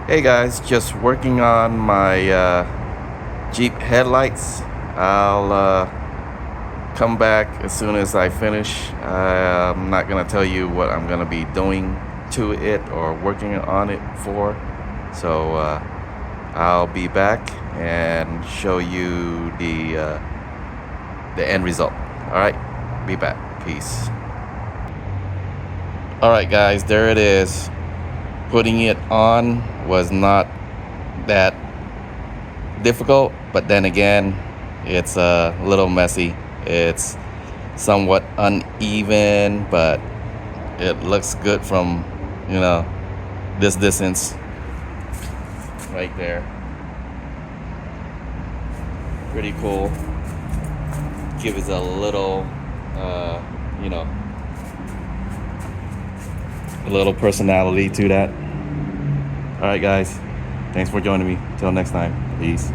Hey guys, just working on my Jeep headlights. I'll come back as soon as I finish. I'm not gonna tell you what I'm gonna be doing to it or working on it for. So I'll be back and show you the end result. All right, be back. Peace. All right, guys, there it is. Putting it on was not that difficult, but then again, it's a little messy. It's somewhat uneven, but it looks good from, this distance right there. Pretty cool. Gives a little, a little personality to that. All right, guys. Thanks for joining me. Till next time. Peace.